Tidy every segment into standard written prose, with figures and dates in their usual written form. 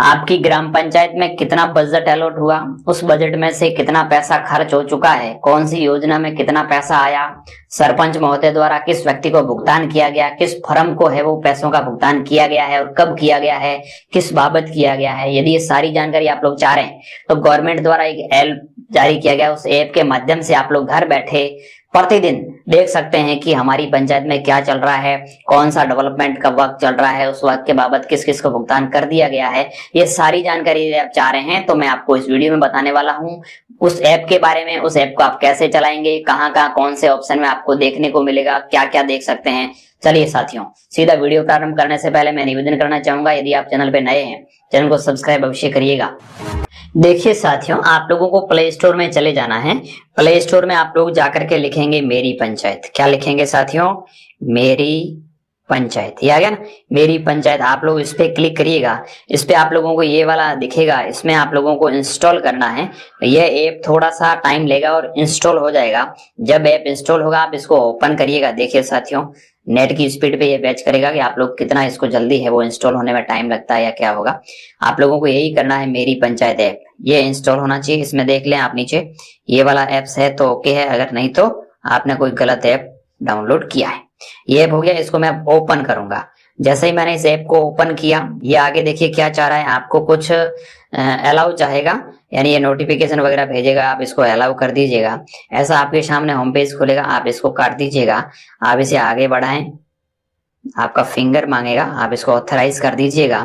आपकी ग्राम पंचायत में कितना बजट अलॉट हुआ, उस बजट में से कितना पैसा खर्च हो चुका है, कौन सी योजना में कितना पैसा आया, सरपंच महोदय द्वारा किस व्यक्ति को भुगतान किया गया, किस फर्म को है वो पैसों का भुगतान किया गया है और कब किया गया है, किस बाबत किया गया है। यदि ये सारी जानकारी आप लोग चाह रहे हैं तो गवर्नमेंट द्वारा एक ऐप जारी किया गया, उस ऐप के माध्यम से आप लोग घर बैठे प्रतिदिन देख सकते हैं कि हमारी पंचायत में क्या चल रहा है, कौन सा डेवलपमेंट का वर्क चल रहा है, उस वर्क के बाबत किस किस को भुगतान कर दिया गया है। ये सारी जानकारी यदि आप चाह रहे हैं तो मैं आपको इस वीडियो में बताने वाला हूं उस ऐप के बारे में। उस ऐप को आप कैसे चलाएंगे, कहाँ कहाँ कौन से ऑप्शन में आपको देखने को मिलेगा, क्या क्या देख सकते हैं। चलिए साथियों, सीधा वीडियो प्रारंभ करने से पहले मैं निवेदन करना चाहूंगा, यदि आप चैनल पे नए हैं चैनल को सब्सक्राइब अवश्य करिएगा। देखिए साथियों, आप लोगों को प्ले स्टोर में चले जाना है। प्ले स्टोर में आप लोग जाकर के लिखेंगे मेरी पंचायत। क्या लिखेंगे साथियों? मेरी पंचायत। ये आ गया ना, मेरी पंचायत। आप लोग इस पे क्लिक करिएगा। इस पे आप लोगों को ये वाला दिखेगा, इसमें आप लोगों को इंस्टॉल करना है। यह ऐप थोड़ा सा टाइम लेगा और इंस्टॉल हो जाएगा। जब ऐप इंस्टॉल होगा आप इसको ओपन करिएगा। देखिए साथियों, नेट की स्पीड पे ये बैच करेगा कि आप लोग कितना इसको जल्दी है वो इंस्टॉल होने में टाइम लगता है या क्या होगा। आप लोगों को यही करना है, मेरी पंचायत ऐप ये इंस्टॉल होना चाहिए। इसमें देख लें आप नीचे ये वाला ऐप्स है तो ओके है, अगर नहीं तो आपने कोई गलत ऐप डाउनलोड किया है। ये ऐप हो गया, इसको मैं ओपन करूंगा। जैसे ही मैंने इस ऐप को ओपन किया, ये आगे देखिए क्या चाह रहा है, आपको कुछ अलाउ चाहेगा, यानी ये नोटिफिकेशन वगैरह भेजेगा, आप इसको अलाउ कर दीजिएगा। ऐसा आपके सामने होम पेज खुलेगा, आप इसको काट दीजिएगा। आप इसे आगे बढ़ाएं, आपका फिंगर मांगेगा, आप इसको ऑथराइज कर दीजिएगा।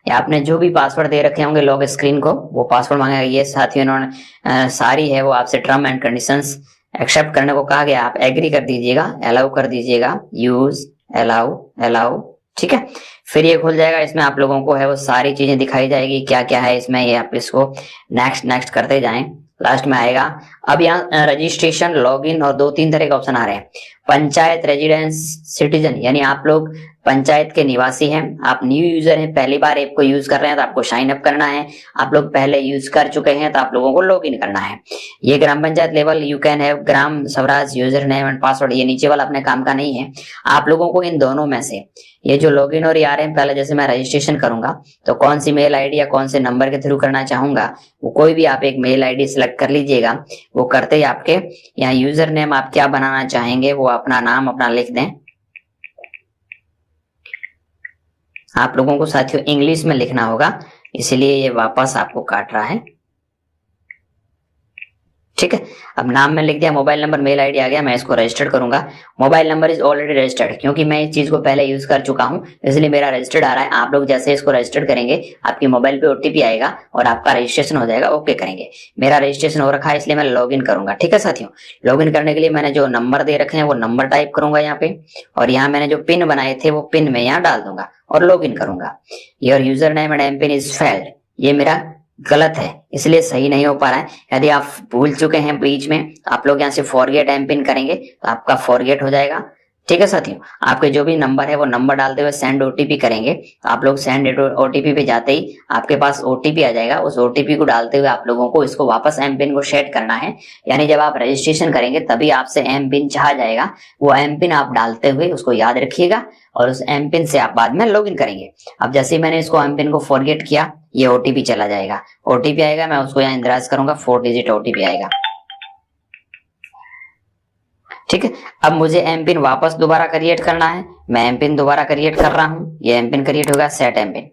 या आपने जो भी पासवर्ड दे रखे होंगे लॉग स्क्रीन को, वो पासवर्ड मांगेगा। ये साथियों इन्होंने सारी है वो आपसे टर्म एंड कंडीशंस एक्सेप्ट करने को कहा गया, आप एग्री कर दीजिएगा, अलाउ कर दीजिएगा, यूज अलाउ अलाउ, ठीक है। फिर ये खुल जाएगा, इसमें आप लोगों को है वो सारी चीजें दिखाई जाएगी क्या क्या है इसमें। ये आप इसको नेक्स्ट नेक्स्ट करते जाएं, लास्ट में आएगा। अब यहाँ रजिस्ट्रेशन, लॉगिन और 2-3 तरह के ऑप्शन आ रहे हैं। पंचायत रेजिडेंस सिटीजन, यानी आप लोग पंचायत के निवासी हैं, आप न्यू यूजर हैं, पहली बार ऐप को यूज कर रहे हैं तो आपको साइन अप करना है। आप लोग पहले यूज कर चुके हैं तो आप लोगों को लॉग इन करना है। ये ग्राम panchayat level, you can have Gram Swaraj user name and password, ये नीचे वाला अपने काम का नहीं है। आप लोगों को इन दोनों में से ये जो लॉगिन और ये आ रहे हैं, पहले जैसे मैं रजिस्ट्रेशन करूंगा तो कौन सी मेल आईडी या कौन से नंबर के थ्रू करना चाहूंगा, वो कोई भी आप एक मेल आईडी सिलेक्ट कर लीजिएगा। वो करते ही आपके यहाँ यूजर नेम आप क्या बनाना चाहेंगे वो अपना नाम अपना लिख दें। आप लोगों को साथियों इंग्लिश में लिखना होगा, इसलिए ये वापस आपको काट रहा है, ठीक है। अब नाम में लिख दिया, मोबाइल नंबर मेल आईडी आ गया, मैं इसको रजिस्टर्ड करूंगा। Mobile number is already registered, क्योंकि मैं इस चीज को पहले यूज कर चुका हूं इसलिए मेरा रजिस्टर्ड आ रहा है। आप लोग जैसे इसको रजिस्टर्ड करेंगे आपकी मोबाइल पे ओटीपी आएगा और आपका रजिस्ट्रेशन हो जाएगा। ओके करेंगे, मेरा रजिस्ट्रेशन हो रखा है इसलिए मैं लॉग इन करूंगा, ठीक है साथियों। लॉग इन करने के लिए मैंने जो नंबर दे रखे हैं वो नंबर टाइप करूंगा यहाँ पे, और यहाँ मैंने जो पिन बनाए थे वो पिन मैं यहाँ डाल दूंगा और लॉग इन करूंगा। Your user name and M PIN is failed, ये मेरा गलत है इसलिए सही नहीं हो पा रहा है। यदि आप भूल चुके हैं बीच में तो आप लोग यहाँ से फॉरगेट एम पिन करेंगे तो आपका फॉरगेट हो जाएगा, ठीक है साथियों। आपके जो भी नंबर है वो नंबर डालते हुए सेंड ओटीपी करेंगे तो आप लोग सेंड ओटीपी पे जाते ही आपके पास ओटीपी आ जाएगा। उस ओटीपी को डालते हुए आप लोगों को इसको वापस एम पिन को सेट करना है, यानी जब आप रजिस्ट्रेशन करेंगे तभी आपसे एम पिन चाहा जाएगा। वो एम पिन आप डालते हुए उसको याद रखिएगा और उस एम पिन से आप बाद में लॉग इन करेंगे। अब जैसे ही मैंने इसको एम पिन को फॉरगेट किया, ये ओटीपी चला जाएगा। ओटीपी आएगा, मैं उसको यहाँ इंदराज करूंगा, 4 डिजिट ओटीपी आएगा, ठीक है। अब मुझे एम पिन वापस दोबारा क्रिएट करना है, मैं एम पिन दोबारा क्रिएट कर रहा हूं। ये एम पिन क्रिएट होगा, सेट एम पिन,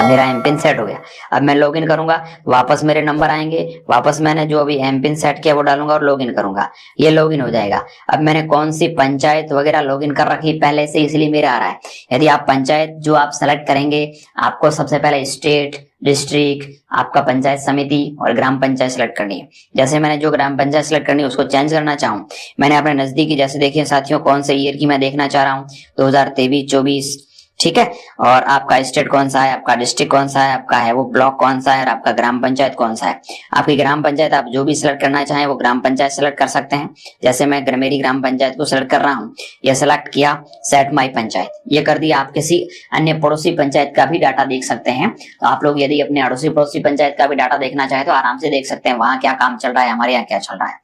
मेरा एम पिन सेट हो गया। अब मैं लॉगिन करूंगा, वापस मेरे नंबर आएंगे, वापस मैंने जो अभी एम पिन सेट किया वो डालूंगा और लॉगिन करूंगा, ये लॉगिन हो जाएगा। अब मैंने कौन सी पंचायत वगैरह लॉगिन कर रखी पहले से, इसलिए मेरा आ रहा है। यदि आप पंचायत जो आप सेलेक्ट करेंगे, आपको सबसे पहले स्टेट, डिस्ट्रिक्ट, आपका पंचायत समिति और ग्राम पंचायत सेलेक्ट करनी है। जैसे मैंने जो ग्राम पंचायत सेलेक्ट करनी है उसको चेंज करना चाहूँ, मैंने अपने नजदीकी, जैसे देखिए साथियों कौन से ईयर की मैं देखना चाह रहा हूँ, 2023-24, ठीक है। और आपका स्टेट कौन सा है, आपका डिस्ट्रिक्ट कौन सा है, आपका है वो ब्लॉक कौन सा है और आपका ग्राम पंचायत कौन सा है। आपकी ग्राम पंचायत आप जो भी सिलेक्ट करना चाहें वो ग्राम पंचायत सेलेक्ट कर सकते हैं। जैसे मैं मेरी ग्राम पंचायत को सिलेक्ट कर रहा हूँ, ये सिलेक्ट किया, सेट माई पंचायत, ये कर दिया। आप किसी अन्य पड़ोसी पंचायत का भी डाटा देख सकते हैं। तो आप लोग यदि अपने अड़ोसी पड़ोसी पंचायत का भी डाटा देखना चाहे तो आराम से देख सकते हैं, वहां क्या काम चल रहा है, हमारे यहाँ क्या चल रहा है।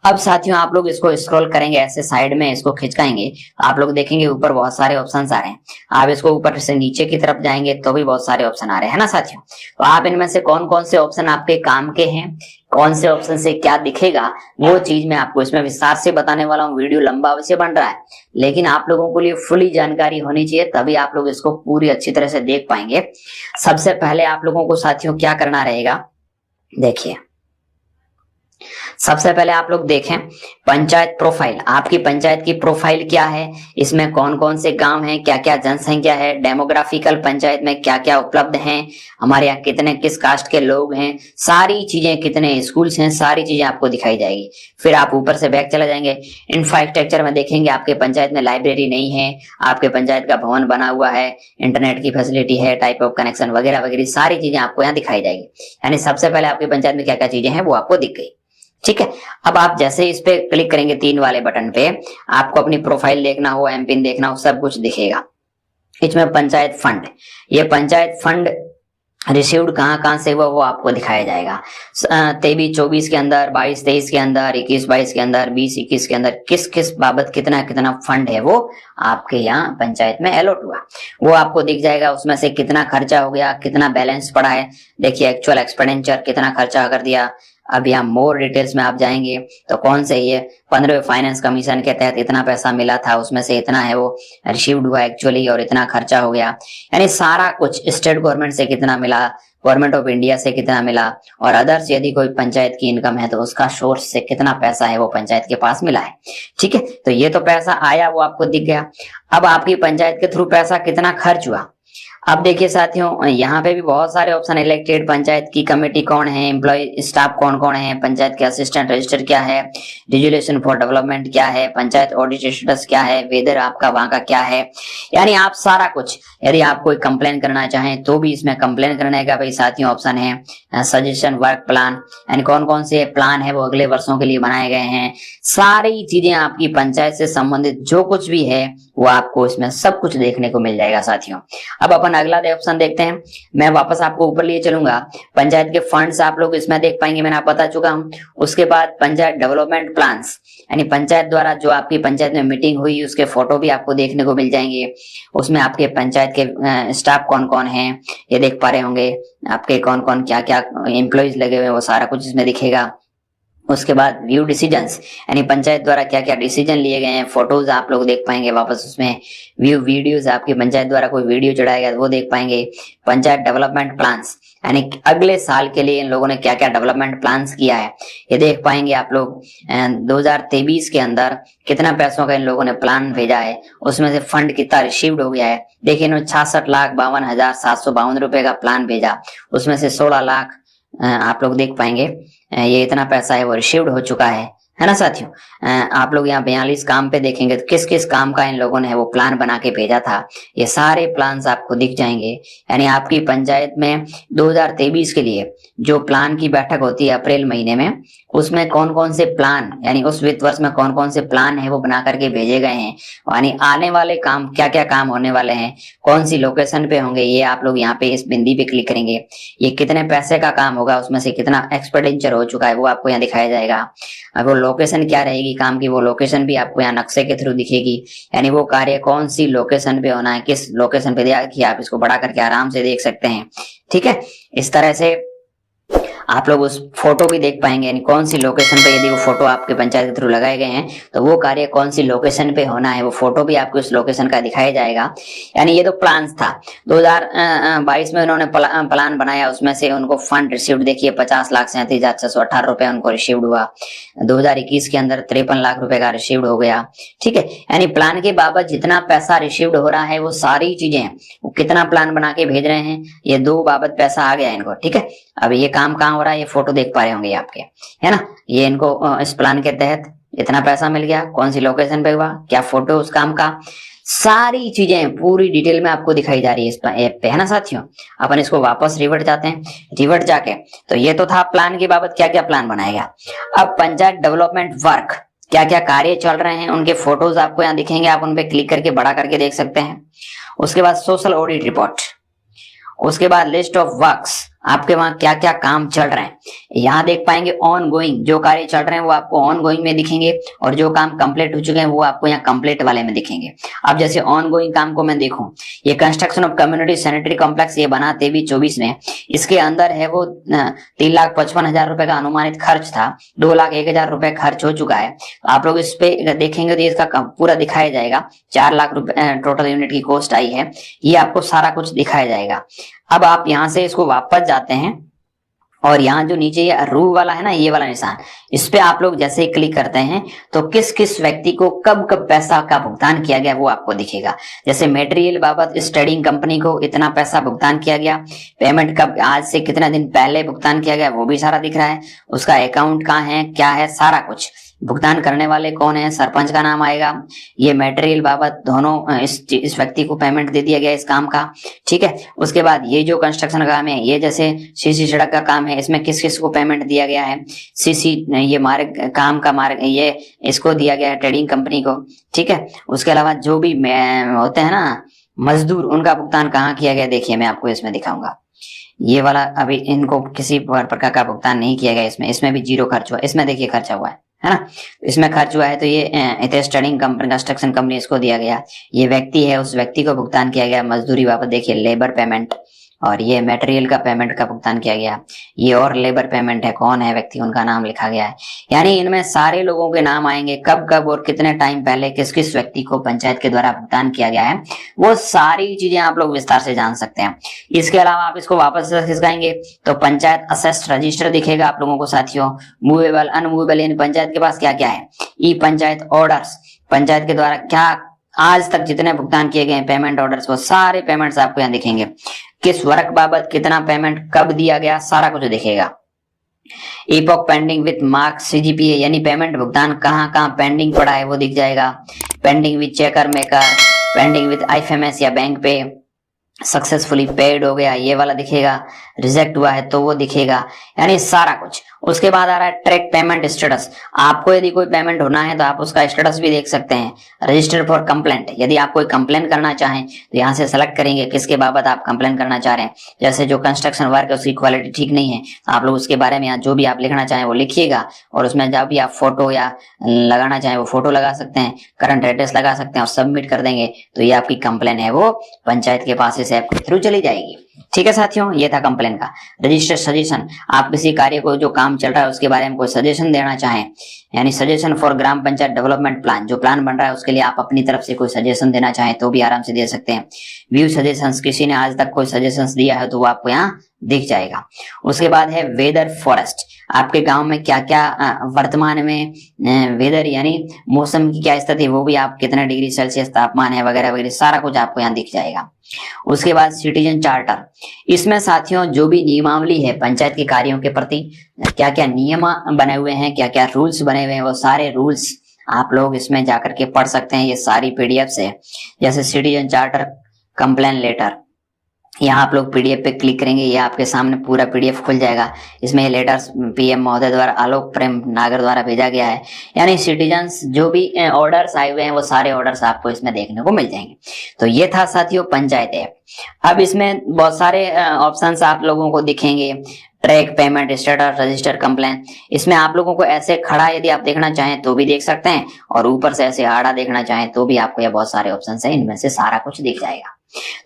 अब साथियों आप लोग इसको स्क्रॉल करेंगे, ऐसे साइड में इसको खिंचकाएंगे, आप लोग देखेंगे ऊपर बहुत सारे ऑप्शन आ रहे हैं। आप इसको ऊपर से नीचे की तरफ जाएंगे तो भी बहुत सारे ऑप्शन आ रहे हैं ना साथियों। तो आप इनमें से कौन कौन से ऑप्शन आपके काम के हैं, कौन से ऑप्शन से क्या दिखेगा, वो चीज मैं आपको इसमें विस्तार से बताने वाला हूँ। वीडियो लंबा अवश्य बन रहा है, लेकिन आप लोगों के लिए फुली जानकारी होनी चाहिए, तभी आप लोग इसको पूरी अच्छी तरह से देख पाएंगे। सबसे पहले आप लोगों को साथियों क्या करना रहेगा, देखिए सबसे पहले आप लोग देखें पंचायत प्रोफाइल। आपकी पंचायत की प्रोफाइल क्या है, इसमें कौन कौन से गांव हैं, क्या क्या जनसंख्या है, डेमोग्राफिकल पंचायत में क्या क्या उपलब्ध हैं, हमारे यहाँ कितने किस कास्ट के लोग हैं, सारी चीजें, कितने स्कूल्स हैं, सारी चीजें आपको दिखाई जाएगी। फिर आप ऊपर से बैक चले जाएंगे, इंफ्रास्ट्रक्चर में देखेंगे आपके पंचायत में लाइब्रेरी नहीं है, आपके पंचायत का भवन बना हुआ है, इंटरनेट की फैसिलिटी है, टाइप ऑफ कनेक्शन वगैरह वगैरह सारी चीजें आपको यहाँ दिखाई जाएगी। यानी सबसे पहले आपकी पंचायत में क्या क्या चीजें हैं वो आपको दिख गई। ठीक है, अब आप जैसे इस पे क्लिक करेंगे 3 वाले बटन पे, आपको अपनी प्रोफाइल देखना हो, एमपिन देखना हो, सब कुछ दिखेगा। इसमें पंचायत फंड, ये पंचायत फंड रिसीव्ड कहाँ से हुआ वो आपको दिखाया जाएगा। 23-24 के अंदर, 22-23 के अंदर, 21-22 के अंदर, 20-21 के अंदर किस किस बाबत कितना कितना फंड है वो आपके यहाँ पंचायत में अलॉट हुआ, वो आपको दिख जाएगा। उसमें से कितना खर्चा हो गया, कितना बैलेंस पड़ा है, देखिए एक्चुअल एक्सपेंडिचर कितना खर्चा कर दिया। अब यहाँ मोर डिटेल्स में आप जाएंगे तो कौन से ये 15वें फाइनेंस कमीशन के तहत इतना पैसा मिला था, उसमें से इतना है वो रिसीव्ड हुआ एक्चुअली, और इतना खर्चा हो गया। यानी सारा कुछ, स्टेट गवर्नमेंट से कितना मिला, गवर्नमेंट ऑफ इंडिया से कितना मिला, और अदर्स यदि कोई पंचायत की इनकम है तो उसका सोर्स से कितना पैसा है वो पंचायत के पास मिला है। ठीक है, तो ये तो पैसा आया वो आपको दिख गया। अब आपकी पंचायत के थ्रू पैसा कितना खर्च हुआ, अब देखिए साथियों यहाँ पे भी बहुत सारे ऑप्शन, इलेक्टेड पंचायत की कमेटी कौन है, एम्प्लॉय स्टाफ कौन कौन है, पंचायत के असिस्टेंट रजिस्टर क्या है, रेजुलेशन फॉर डेवलपमेंट क्या है, पंचायत ऑडिट स्टेटस क्या है, वेदर आपका वहां का क्या है। यानी आप सारा कुछ, यदि आप कोई कंप्लेन करना चाहें तो भी इसमें कंप्लेन करने का भाई साथियों ऑप्शन है। सजेशन वर्क प्लान, यानी कौन कौन से प्लान है वो अगले वर्षों के लिए बनाए गए हैं। सारी चीजें आपकी पंचायत से संबंधित जो कुछ भी है वो आपको इसमें सब कुछ देखने को मिल जाएगा साथियों। अब अपन अगला ऑप्शन देखते हैं। मैं वापस आपको ऊपर लिए चलूंगा, पंचायत के फंड्स आप लोग इसमें देख पाएंगे, मैंने आप बता चुका हूं। उसके बाद पंचायत डेवलपमेंट प्लान्स, यानी पंचायत द्वारा जो आपकी पंचायत में मीटिंग हुई उसके फोटो भी आपको देखने को मिल जाएंगे। उसमें आपके पंचायत के स्टाफ कौन कौन है ये देख पा रहे होंगे, आपके कौन कौन क्या क्या एम्प्लॉइज लगे हुए हैं वो सारा कुछ इसमें दिखेगा। उसके बाद व्यू डिसीजंस, यानी पंचायत द्वारा क्या क्या डिसीजन लिए गए हैं, फोटोज आप लोग देख पाएंगे। वापस उसमें व्यू वीडियोस, आपकी पंचायत द्वारा कोई वीडियो चढ़ाया गया वो देख पाएंगे। पंचायत डेवलपमेंट प्लान्स, यानी अगले साल के लिए इन लोगों ने क्या क्या डेवलपमेंट प्लान्स किया है ये देख पाएंगे आप लोग। 2023 के अंदर कितना पैसों का इन लोगों ने प्लान भेजा है, उसमें से फंड कितना रिसीव्ड हो गया है। देखिए इन्होंने 66,52,752 रुपए का प्लान भेजा, उसमें से 16 लाख आप लोग देख पाएंगे ये इतना पैसा है वो रिसीव्ड हो चुका है ना साथियों। आप लोग यहाँ 42 काम पे देखेंगे तो किस किस काम का इन लोगों ने वो प्लान बना के भेजा था, ये सारे प्लान्स आपको दिख जाएंगे। यानी आपकी पंचायत में 2023 के लिए जो प्लान की बैठक होती है अप्रैल महीने में, उसमें कौन कौन से प्लान, यानी उस वित्त वर्ष में कौन कौन से प्लान है वो बना करके भेजे गए हैं, यानी आने वाले काम क्या क्या काम होने वाले हैं, कौन सी लोकेशन पे होंगे, ये आप लोग यहाँ पे इस बिंदी पे क्लिक करेंगे। ये कितने पैसे का काम होगा, उसमें से कितना एक्सपेंडिचर हो चुका है वो आपको यहाँ दिखाया जाएगा। अब वो लोकेशन क्या रहेगी काम की, वो लोकेशन भी आपको यहाँ नक्शे के थ्रू दिखेगी। यानी वो कार्य कौन सी लोकेशन पे होना है, किस लोकेशन पे, देखिए आप इसको बड़ा करके आराम से देख सकते हैं। ठीक है, इस तरह से आप लोग उस फोटो भी देख पाएंगे, यानी कौन सी लोकेशन पे यदि वो फोटो आपके पंचायत के थ्रू लगाए गए हैं तो वो कार्य कौन सी लोकेशन पे होना है, वो फोटो भी आपको उस लोकेशन का दिखाया जाएगा। यानी ये तो प्लान्स था। 2022 में उन्होंने प्लान बनाया, उसमें से उनको फंड रिसीव्ड देखिए 50,37,618 रुपए उनको रिसीव्ड हुआ। 2021 के अंदर 53 लाख रुपए का रिसीव्ड हो गया। ठीक है, यानी प्लान के बाबत जितना पैसा रिसीव्ड हो रहा है वो सारी चीजें, वो कितना प्लान बना के भेज रहे हैं, ये 2 बाबत पैसा आ गया इनको। ठीक है, अब ये काम कहाँ हो रहा है, ये फोटो देख पा रहे होंगे आपके, है ना। ये इनको इस प्लान के तहत इतना पैसा मिल गया, कौन सी लोकेशन पे हुआ, क्या फोटो उस काम का, सारी चीजें पूरी डिटेल में आपको दिखाई जा रही है इस ऐप पे, है ना साथियों। अपन इसको वापस रिवर्ट जाते हैं, रिवर्ट जाके तो ये तो था प्लान की बाबत, क्या क्या प्लान बनाएगा। अब पंचायत डेवलपमेंट वर्क, क्या क्या कार्य चल रहे हैं उनके फोटोज आपको यहाँ दिखेंगे, आप उन पे क्लिक करके बड़ा करके देख सकते हैं। उसके बाद सोशल ऑडिट रिपोर्ट, उसके बाद लिस्ट ऑफ वर्क्स, आपके वहां क्या क्या काम चल रहे हैं। यहाँ देख पाएंगे ऑन गोइंग, जो कार्य चल रहे हैं वो आपको ऑन गोइंग में दिखेंगे, और जो काम कंप्लीट हो चुके हैं वो आपको यहाँ कंप्लीट वाले में दिखेंगे। अब जैसे ऑन गोइंग काम को मैं देखूं, ये construction of community sanitary complex ये बना 23-24 में, इसके अंदर है वो 3,55,000 रुपए का अनुमानित खर्च था, 2,01,000 रुपए खर्च हो चुका है। तो आप लोग इस पे देखेंगे तो इसका पूरा दिखाया जाएगा, 4 लाख रुपए टोटल यूनिट की कॉस्ट आई है, ये आपको सारा कुछ दिखाया जाएगा। अब आप यहां से इसको वापस जाते हैं, और यहाँ जो नीचे ये रू वाला है ना, ये वाला निशान, इस पे आप लोग जैसे ही क्लिक करते हैं तो किस किस व्यक्ति को कब कब पैसा का भुगतान किया गया वो आपको दिखेगा। जैसे मटेरियल बाबत इस ट्रेडिंग कंपनी को इतना पैसा भुगतान किया गया, पेमेंट कब, आज से कितना दिन पहले भुगतान किया गया वो भी सारा दिख रहा है, उसका अकाउंट कहाँ है, क्या है, सारा कुछ, भुगतान करने वाले कौन है, सरपंच का नाम आएगा, ये मटेरियल बाबत दोनों इस व्यक्ति को पेमेंट दे दिया गया इस काम का, ठीक है। उसके बाद ये जो कंस्ट्रक्शन काम है, ये जैसे सीसी सड़क का काम है, इसमें किस किस को पेमेंट दिया गया है, सीसी ये मार्ग काम का मार्ग ये इसको दिया गया है ट्रेडिंग कंपनी को, ठीक है। उसके अलावा जो भी होते हैं ना मजदूर, उनका भुगतान कहाँ किया गया, देखिए मैं आपको इसमें दिखाऊंगा। ये वाला अभी इनको किसी प्रकार का भुगतान नहीं किया गया, इसमें भी 0 खर्च हुआ, इसमें देखिए खर्चा हुआ है ना, इसमें खर्च हुआ है, तो ये स्टडिंग कंपनी कंस्ट्रक्शन कंपनी इसको दिया गया, ये व्यक्ति है उस व्यक्ति को भुगतान किया गया मजदूरी बाबत, देखिए लेबर पेमेंट, और ये मटेरियल का पेमेंट का भुगतान किया गया, ये और लेबर पेमेंट है, कौन है व्यक्ति उनका नाम लिखा गया है। यानी इनमें सारे लोगों के नाम आएंगे, कब कब और कितने टाइम पहले किस किस व्यक्ति को पंचायत के द्वारा भुगतान किया गया है, वो सारी चीजें आप लोग विस्तार से जान सकते हैं। इसके अलावा आप इसको वापस से खिसकाएंगे तो पंचायत असेस्ड रजिस्टर दिखेगा आप लोगों को साथियों, मूवेबल अनमूवेबल, यानी पंचायत के पास क्या क्या है, ई पंचायत ऑर्डर्स, पंचायत के द्वारा क्या आज तक जितने भुगतान किए गए पेमेंट ऑर्डर्स, वो सारे पेमेंट्स आपको यहाँ दिखेंगे, किस वर्क बाबत कितना पेमेंट कब दिया गया, सारा कुछ दिखेगा। Epoch pending with marks CGPA, यानी पेमेंट भुगतान कहाँ कहाँ पेंडिंग पड़ा है वो दिख जाएगा, pending with checker maker, pending with IFMS या बैंक पे, सक्सेसफुली पेड हो गया ये वाला दिखेगा, रिजेक्ट हुआ है तो वो दिखेगा, यानी सारा कुछ। उसके बाद आ रहा है ट्रैक पेमेंट स्टेटस, आपको यदि कोई पेमेंट होना है तो आप उसका स्टेटस भी देख सकते हैं। रजिस्टर फॉर कंप्लेंट, यदि आप कोई कंप्लेन करना चाहें तो यहाँ से सेलेक्ट करेंगे किसके बाबत आप कंप्लेन करना चाह रहे हैं, जैसे जो कंस्ट्रक्शन वर्क है उसकी क्वालिटी ठीक नहीं है तो आप लोग उसके बारे में यहाँ जो भी आप लिखना चाहें वो लिखिएगा, और उसमें जब भी आप फोटो या लगाना चाहें वो फोटो लगा सकते हैं, करंट एड्रेस लगा सकते हैं और सबमिट कर देंगे तो ये आपकी कंप्लेन है वो पंचायत के पास इस ऐप के थ्रू चली जाएगी। ठीक है साथियों, ये था कंप्लेन का। रजिस्टर सजेशन, आप किसी कार्य को जो काम चल रहा है उसके बारे में कोई सजेशन देना चाहें, यानी suggestion for gram panchayat development plan, जो प्लान बन रहा है उसके लिए आप अपनी तरफ से कोई सजेशन देना चाहें तो भी आराम से दे सकते हैं। व्यू सजेशंस, किसी ने आज तक कोई सजेशंस दिया है तो वो आपको यहाँ दिख जाएगा। उसके बाद है वेदर फॉरेस्ट, आपके गांव में क्या क्या वर्तमान में वेदर यानी मौसम की क्या स्थिति, वो भी आप कितना डिग्री सेल्सियस तापमान है वगैरह वगैरह सारा कुछ आपको यहाँ दिख जाएगा। उसके बाद सिटीजन चार्टर, इसमें साथियों जो भी नियमावली है पंचायत के कार्यों के प्रति, क्या क्या नियम बने हुए हैं, क्या क्या रूल्स बने हुए हैं, वो सारे रूल्स आप लोग इसमें जाकर के पढ़ सकते हैं। ये सारी पीडीएफ से, जैसे सिटीजन चार्टर कंप्लेन लेटर, यहाँ आप लोग पीडीएफ पे क्लिक करेंगे, ये आपके सामने पूरा पीडीएफ खुल जाएगा। इसमें लेटर्स पीएम महोदय द्वारा आलोक प्रेम नागर द्वारा भेजा गया है, यानी सिटीजन्स जो भी ऑर्डर्स आए हुए हैं वो सारे ऑर्डर्स आपको इसमें देखने को मिल जाएंगे। तो ये था साथियों पंचायत ऐप। अब इसमें बहुत सारे ऑप्शंस आप लोगों को दिखेंगे, track payment status, register complain, इसमें आप लोगों को ऐसे खड़ा यदि आप देखना चाहें तो भी देख सकते हैं, और ऊपर से ऐसे आड़ा देखना चाहें तो भी आपको ये बहुत सारे ऑप्शन है, इनमें से सारा कुछ दिख जाएगा।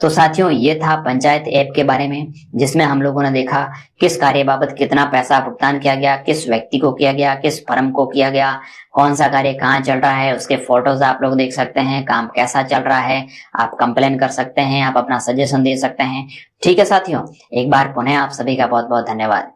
तो साथियों ये था पंचायत ऐप के बारे में, जिसमें हम लोगों ने देखा किस कार्य बाबत कितना पैसा भुगतान किया गया, किस व्यक्ति को किया गया, किस फर्म को किया गया, कौन सा कार्य कहाँ चल रहा है, उसके फोटोज आप लोग देख सकते हैं, काम कैसा चल रहा है, आप कंप्लेन कर सकते हैं, आप अपना सजेशन दे सकते हैं। ठीक है साथियों, एक बार पुनः आप सभी का बहुत बहुत धन्यवाद।